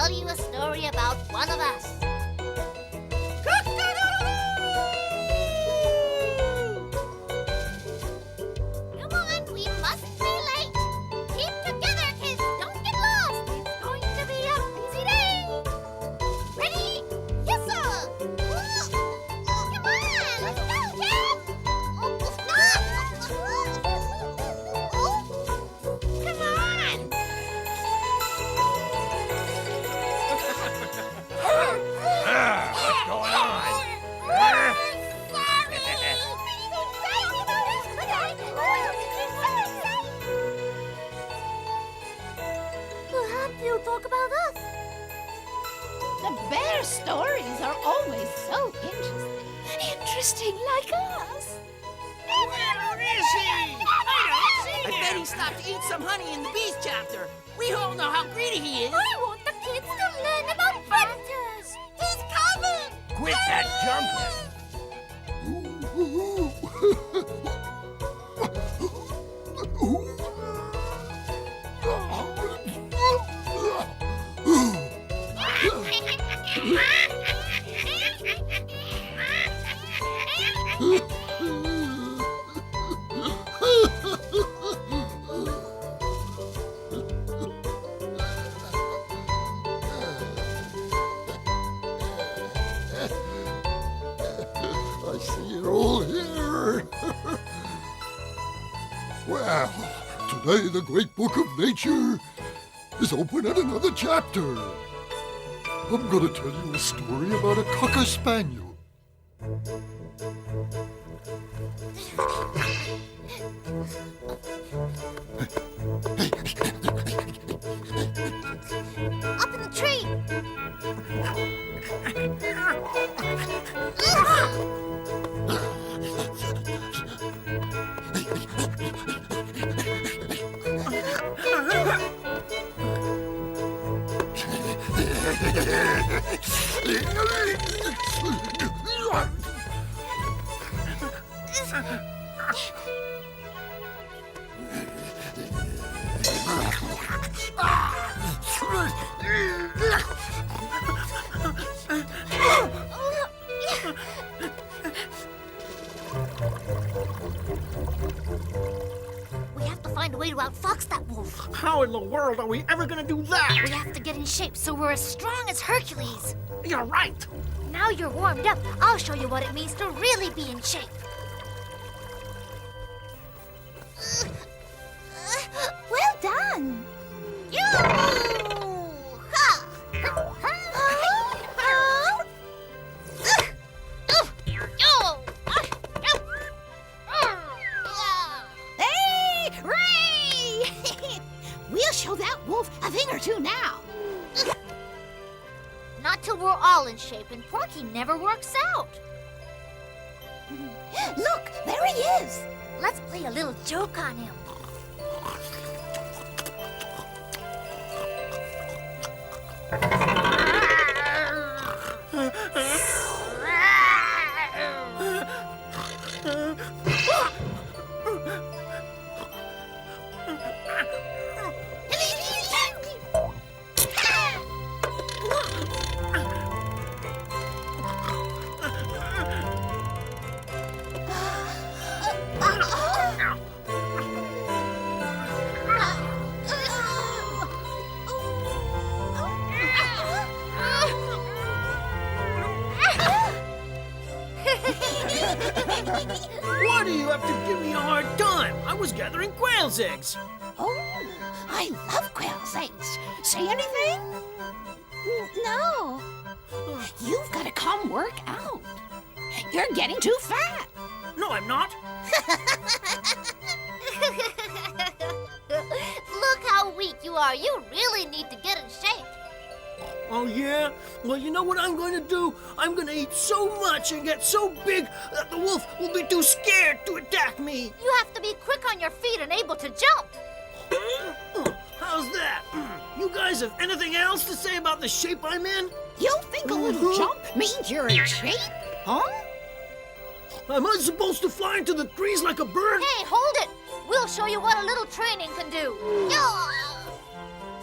tell you a story about one of us. Come on, we mustn't be late. Keep together, kids. Don't get lost. It's going to be a busy day. Ready? Yes, sir. Come on, let's go, kids. Come on. What's going on? Perhaps you'll talk about us. The bear stories are always so interesting. Interesting like us. Where is he? I don't see him. I bet he stopped to eat some honey in the bees chapter. We all know how greedy he is. I want the kids to learn about predators. He's coming. Quit that jumping. I see it all here. Well, today the great book of nature is open at another chapter. I'm going to tell you a story about a cocker spaniel. Up in the tree. We have to find a way to outfox that wolf. How in the world are we ever gonna do that? We have to get in shape so we're as strong as Hercules. You're right. Now you're warmed up, I'll show you what it means to really be in shape. Well done. Hey, Ray! We'll show that wolf a thing or two now. Not till we're all in shape, and Porky never works out. Look, there he is. Let's play a little joke on him. Why do you have to give me a hard time? I was gathering quail's eggs. Oh, I love quail's eggs. Say anything? No. You've got to come work out. You're getting too fat. No, I'm not. Look how weak you are. You really need to get in shape. Oh, yeah? Well, you know what I'm going to do? I'm going to eat so much and get so big that the wolf will be too scared to attack me. You have to be quick on your feet and able to jump. How's that? You guys have anything else to say about the shape I'm in? You think a little jump means you're in shape? Huh? Am I supposed to fly into the trees like a bird? Hey, hold it. We'll show you what a little training can do. Yo!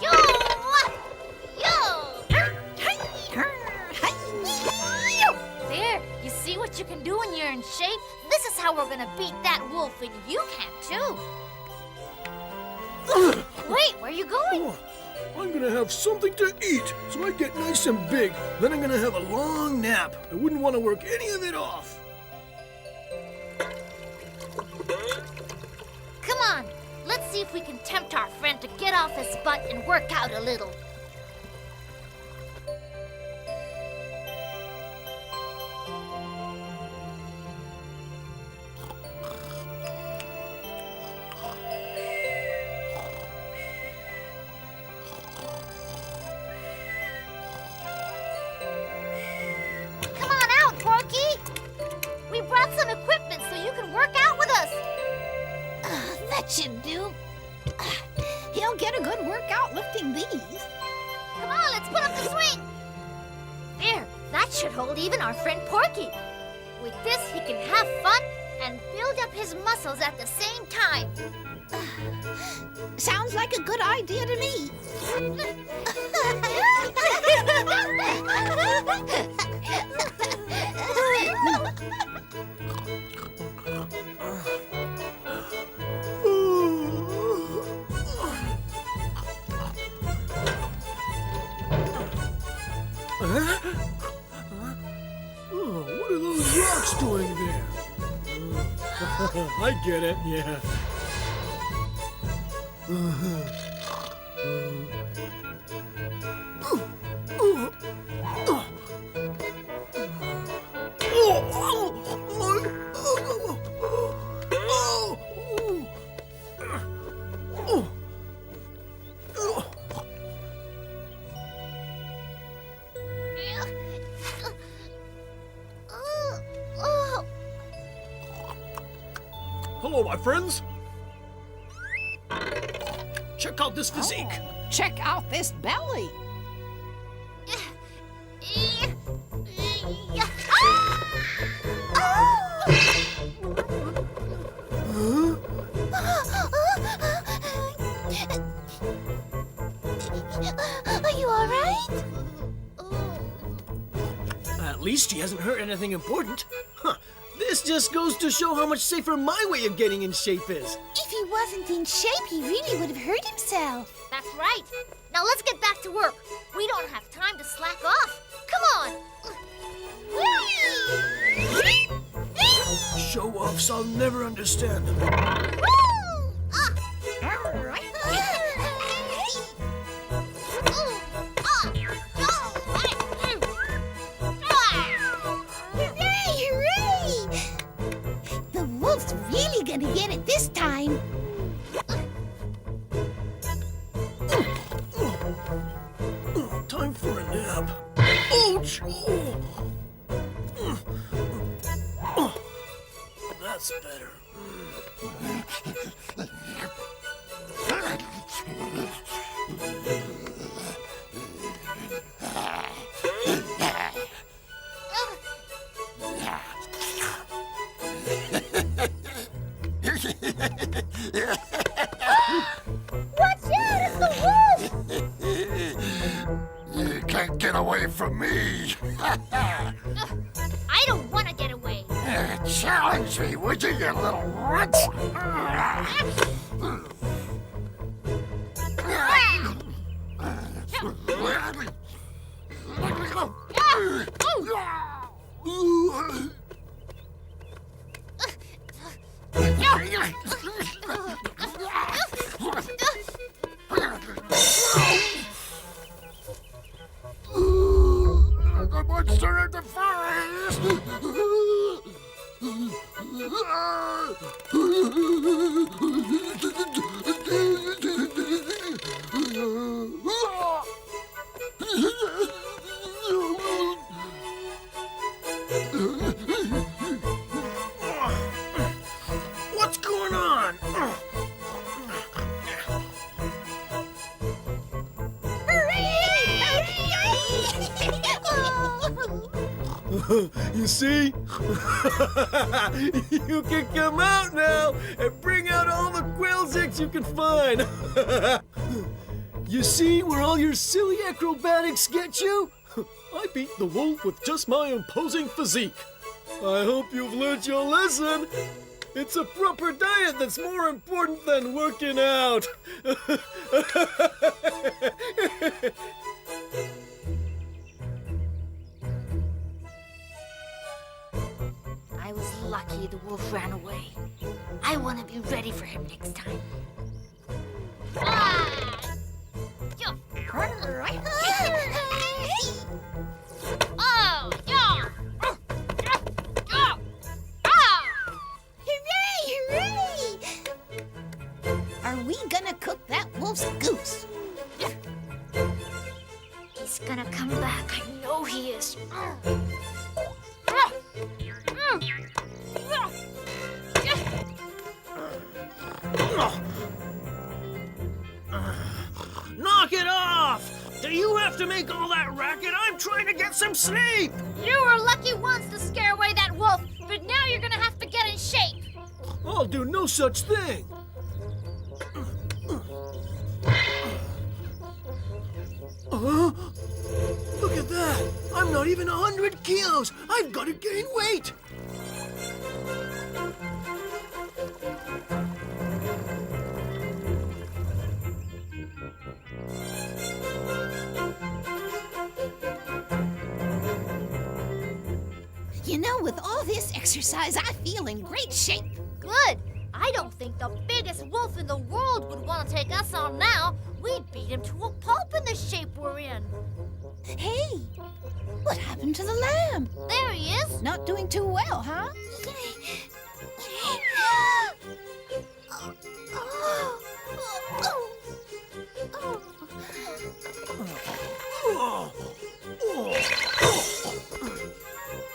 Yo! Yo! in shape, this is how we're gonna beat that wolf, and you can too. Wait, where are you going? Oh, I'm gonna have something to eat so I get nice and big. Then I'm gonna have a long nap. I wouldn't want to work any of it off. Come on, let's see if we can tempt our friend to get off his butt and work out a little. Come on out, Porky! We brought some equipment so you can work out with us. That should do. He'll get a good workout lifting these. Come on, let's put up the swing. There, that should hold even our friend Porky. With this, he can have fun and build up his muscles at the same time. Sounds like a good idea to me. Oh, what are those rocks doing there? I get it, yeah. Hello, my friends. Check out this physique. Check out this belly. Are you all right? At least he hasn't hurt anything important. Huh. This just goes to show how much safer my way of getting in shape is. If he wasn't in shape, he really would have hurt himself. That's right. Now let's get back to work. We don't have time to slack off. Come on. Show-offs I'll never understand. Really gonna get it this time. Time for a nap. Ouch! That's better. Watch out, it's the wolf! You can't get away from me. I don't want to get away. Challenge me, would you, you little runt? The monster in the forest! What's going on? You see? You can come out now and bring out all the quailzics you can find. You see where all your silly acrobatics get you? I beat the wolf with just my imposing physique. I hope you've learned your lesson. It's a proper diet that's more important than working out. I was lucky the wolf ran away. I want to be ready for him next time. Ah! Yo. Oh, yeah. Hooray! Hooray! Are we gonna cook that wolf's goose? He's gonna come back. I know he is. Knock it off! Do you have to make all that racket? I'm trying to get some sleep! You were lucky once to scare away that wolf, but now you're gonna have to get in shape. I'll do no such thing. Look at that! I'm not even 100 kilos! I've got to gain weight! You know, with all this exercise, I feel in great shape. Good. I don't think the biggest wolf in the world would want to take us on now. We'd beat him to a pulp in the shape we're in. Hey, what happened to the lamb? There he is. Not doing too well, huh?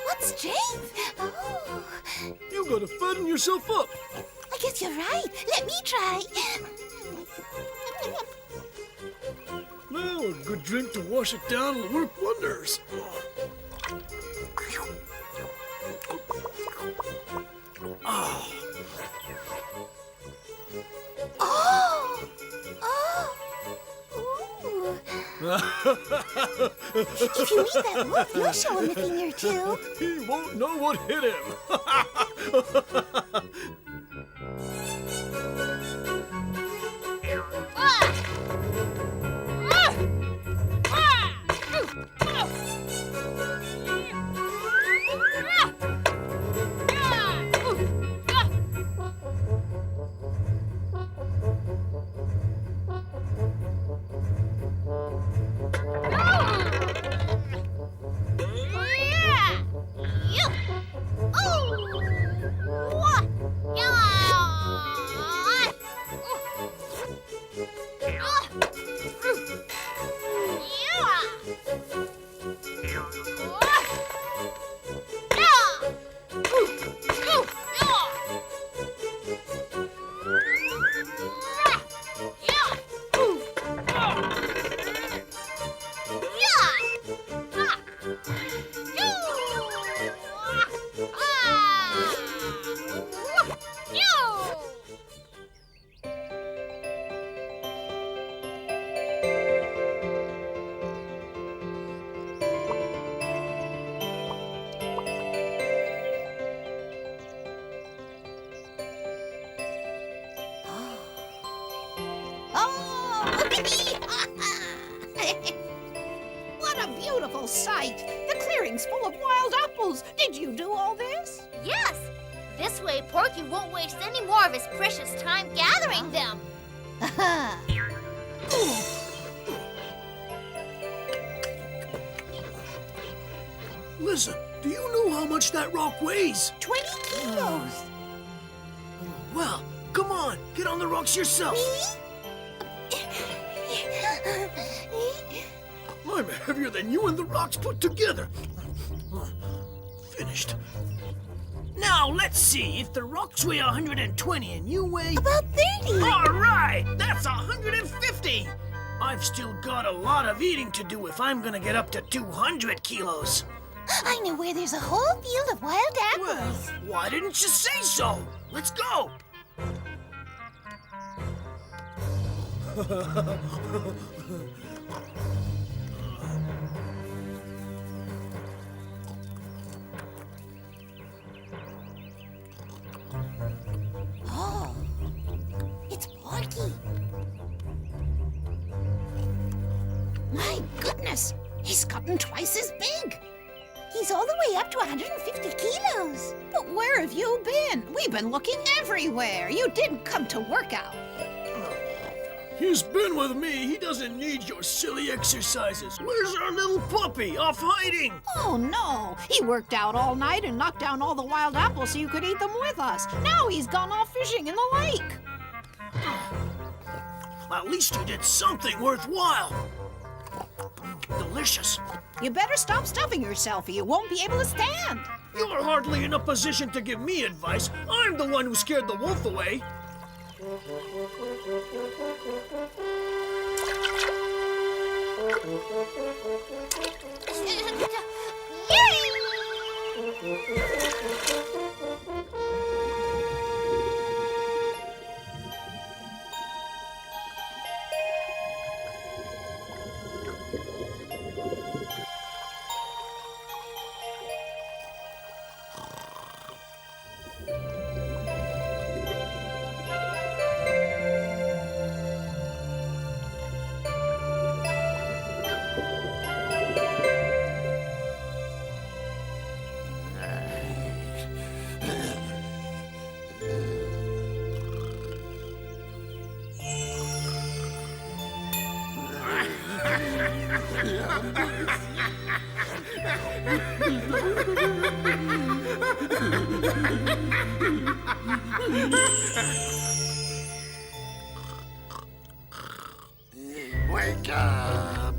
What's Jake? Oh, You gotta fatten yourself up. I guess you're right. Let me try. Well, a good drink to wash it down will work wonders. Oh! Oh! Ooh. If you meet that wolf, you'll show him a thing or two. He won't know what hit him. What a beautiful sight! The clearing's full of wild apples. Did you do all this? Yes. This way, Porky won't waste any more of his precious time gathering them. Listen, do you know how much that rock weighs? 20 kilos. Well, come on, get on the rocks yourself. I'm heavier than you and the rocks put together. Finished. Now, let's see. If the rocks weigh 120 and you weigh... About 30. All right, that's 150. I've still got a lot of eating to do if I'm gonna get up to 200 kilos. I know where there's a whole field of wild apples. Well, why didn't you say so? Let's go. My goodness, he's gotten twice as big. He's all the way up to 150 kilos. But where have you been? We've been looking everywhere. You didn't come to work out. He's been with me. He doesn't need your silly exercises. Where's our little puppy? Off hiding. Oh, no. He worked out all night and knocked down all the wild apples so you could eat them with us. Now he's gone off fishing in the lake. At least you did something worthwhile. Delicious. You better stop stuffing yourself or you won't be able to stand. You're hardly in a position to give me advice. I'm the one who scared the wolf away. Wake up!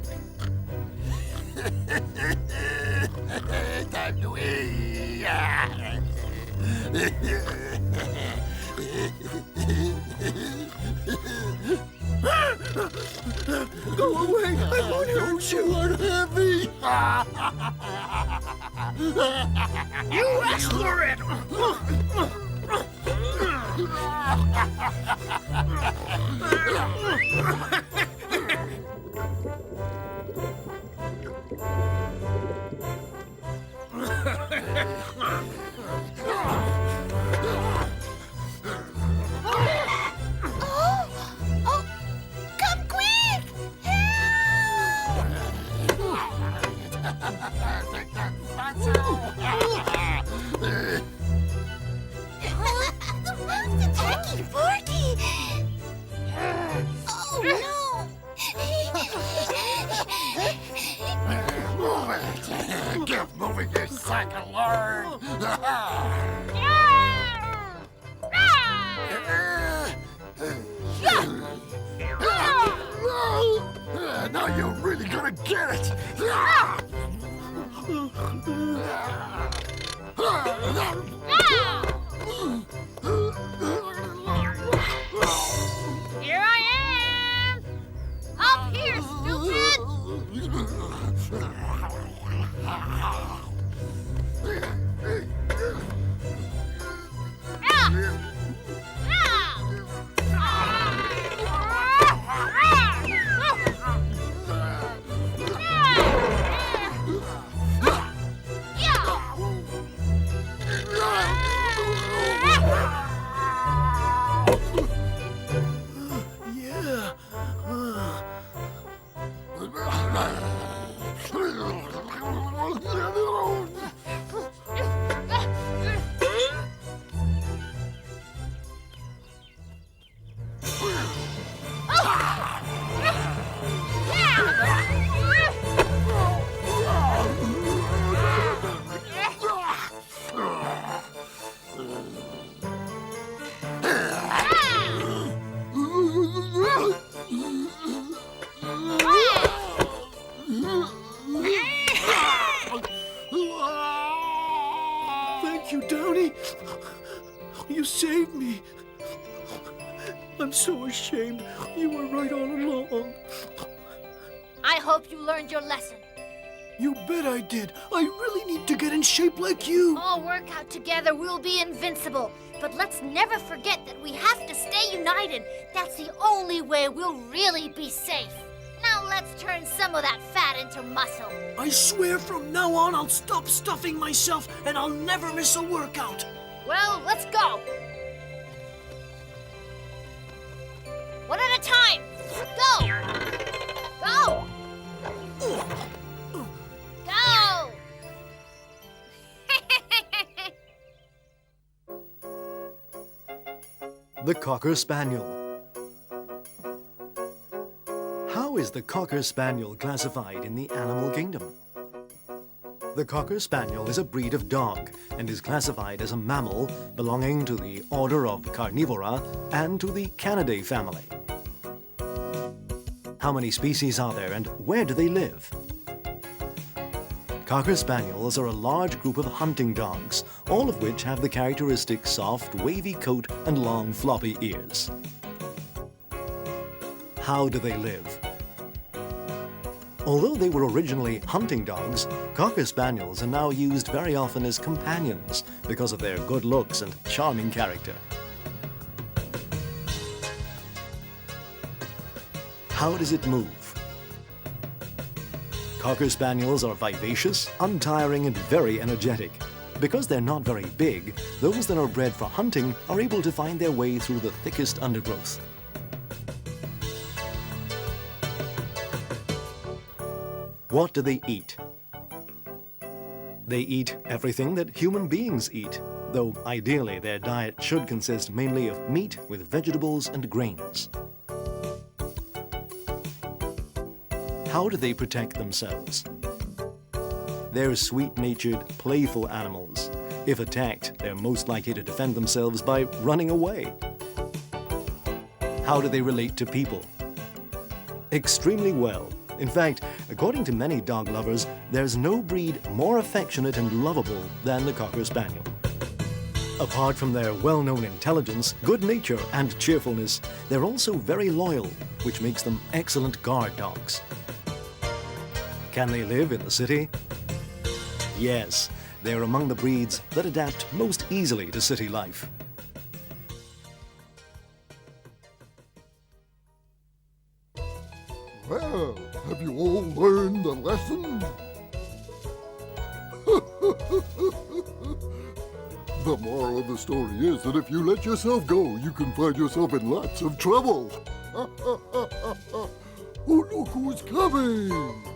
Time to eat! Go away! I won't hurt you! Unhappy! You asked for it! Oh, come quick! Turkey Forky! Oh, no! Move it! Get moving, you sack of lard! Now you're really gonna get it! Here I am! Up here, stupid! Thank you, Downy. You saved me. I'm so ashamed. You were right all along. I hope you learned your lesson. You bet I did. I really need to get in shape like you. All work out together, we'll be invincible. But let's never forget that we have to stay united. That's the only way we'll really be safe. Now let's turn some of that fat into muscle. I swear from now on I'll stop stuffing myself and I'll never miss a workout. Well, let's go. One at a time. Go. Go. The Cocker Spaniel. How is the Cocker Spaniel classified in the animal kingdom? The Cocker Spaniel is a breed of dog and is classified as a mammal belonging to the order of Carnivora and to the Canidae family. How many species are there and where do they live? Cocker Spaniels are a large group of hunting dogs, all of which have the characteristic soft, wavy coat and long, floppy ears. How do they live? Although they were originally hunting dogs, Cocker Spaniels are now used very often as companions because of their good looks and charming character. How does it move? Cocker Spaniels are vivacious, untiring and very energetic. Because they're not very big, those that are bred for hunting are able to find their way through the thickest undergrowth. What do they eat? They eat everything that human beings eat, though ideally their diet should consist mainly of meat with vegetables and grains. How do they protect themselves? They're sweet-natured, playful animals. If attacked, they're most likely to defend themselves by running away. How do they relate to people? Extremely well. In fact, according to many dog lovers, there's no breed more affectionate and lovable than the Cocker Spaniel. Apart from their well-known intelligence, good nature and cheerfulness, they're also very loyal, which makes them excellent guard dogs. Can they live in the city? Yes, they're among the breeds that adapt most easily to city life. Well, have you all learned the lesson? The moral of the story is that if you let yourself go, you can find yourself in lots of trouble. Oh, look who's coming!